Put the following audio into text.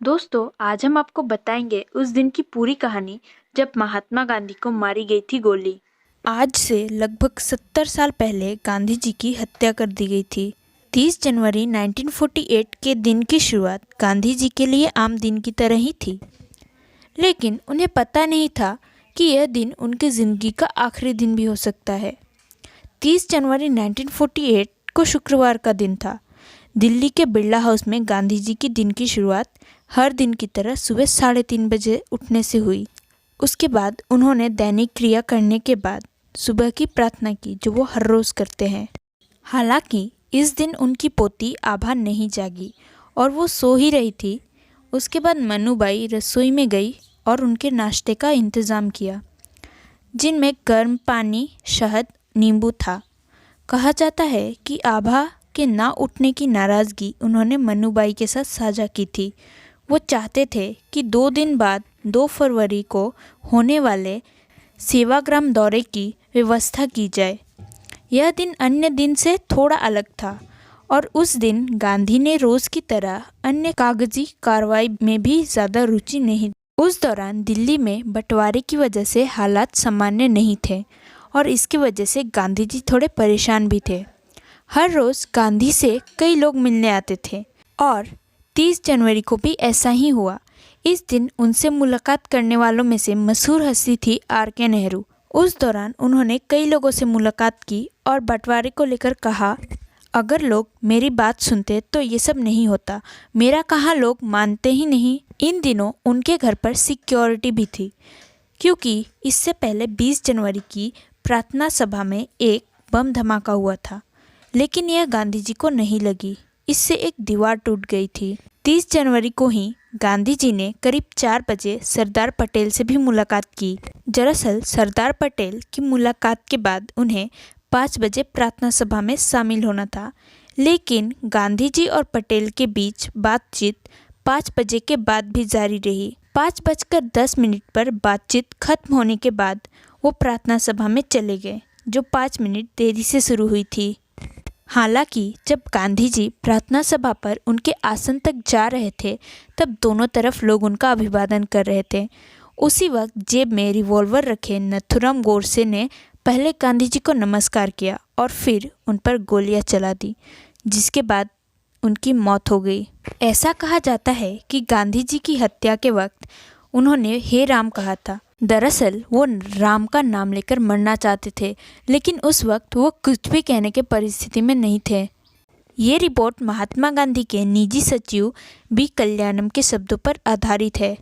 दोस्तों, आज हम आपको बताएंगे उस दिन की पूरी कहानी जब महात्मा गांधी को मारी गई थी गोली। आज से लगभग 70 साल पहले गांधी जी की हत्या कर दी गई थी। 30 जनवरी 1948 के दिन की शुरुआत गांधी जी के लिए आम दिन की तरह ही थी, लेकिन उन्हें पता नहीं था कि यह दिन उनकी ज़िंदगी का आखिरी दिन भी हो सकता है। 30 जनवरी 1948 को शुक्रवार का दिन था। दिल्ली के बिरला हाउस में गांधी जी की दिन की शुरुआत हर दिन की तरह सुबह 3:30 बजे उठने से हुई। उसके बाद उन्होंने दैनिक क्रिया करने के बाद सुबह की प्रार्थना की, जो वो हर रोज़ करते हैं। हालांकि इस दिन उनकी पोती आभा नहीं जागी और वो सो ही रही थी। उसके बाद मनुबाई रसोई में गई और उनके नाश्ते का इंतज़ाम किया, जिनमें गर्म पानी, शहद, नींबू था। कहा जाता है कि आभा के ना उठने की नाराज़गी उन्होंने मनुबाई के साथ साझा की थी। वो चाहते थे कि 2 दिन बाद 2 फरवरी को होने वाले सेवाग्राम दौरे की व्यवस्था की जाए। यह दिन अन्य दिन से थोड़ा अलग था और उस दिन गांधी ने रोज़ की तरह अन्य कागजी कार्रवाई में भी ज़्यादा रुचि नहीं। उस दौरान दिल्ली में बंटवारे की वजह से हालात सामान्य नहीं थे और इसकी वजह से गांधी जी थोड़े परेशान भी थे। हर रोज़ गांधी से कई लोग मिलने आते थे और 30 जनवरी को भी ऐसा ही हुआ। इस दिन उनसे मुलाकात करने वालों में से मशहूर हस्ती थी R.K. नेहरू। उस दौरान उन्होंने कई लोगों से मुलाकात की और बंटवारे को लेकर कहा, अगर लोग मेरी बात सुनते तो ये सब नहीं होता। मेरा कहा लोग मानते ही नहीं। इन दिनों उनके घर पर सिक्योरिटी भी थी, क्योंकि इससे पहले 20 जनवरी की प्रार्थना सभा में एक बम धमाका हुआ था, लेकिन यह गांधी जी को नहीं लगी। इससे एक दीवार टूट गई थी। 30 जनवरी को ही गांधी जी ने करीब 4 बजे सरदार पटेल से भी मुलाकात की। दरअसल सरदार पटेल की मुलाकात के बाद उन्हें 5 बजे प्रार्थना सभा में शामिल होना था, लेकिन गांधी जी और पटेल के बीच बातचीत 5 बजे के बाद भी जारी रही। 5:10 पर बातचीत खत्म होने के बाद वो प्रार्थना सभा में चले गए, जो 5 मिनट देरी से शुरू हुई थी। हालांकि जब गांधी जी प्रार्थना सभा पर उनके आसन तक जा रहे थे, तब दोनों तरफ लोग उनका अभिवादन कर रहे थे। उसी वक्त जेब में रिवॉल्वर रखे नथुराम गोडसे ने पहले गांधी जी को नमस्कार किया और फिर उन पर गोलियां चला दी, जिसके बाद उनकी मौत हो गई। ऐसा कहा जाता है कि गांधी जी की हत्या के वक्त उन्होंने हे राम कहा था। दरअसल वो राम का नाम लेकर मरना चाहते थे, लेकिन उस वक्त वो कुछ भी कहने के परिस्थिति में नहीं थे। ये रिपोर्ट महात्मा गांधी के निजी सचिव बी कल्याणम के शब्दों पर आधारित है।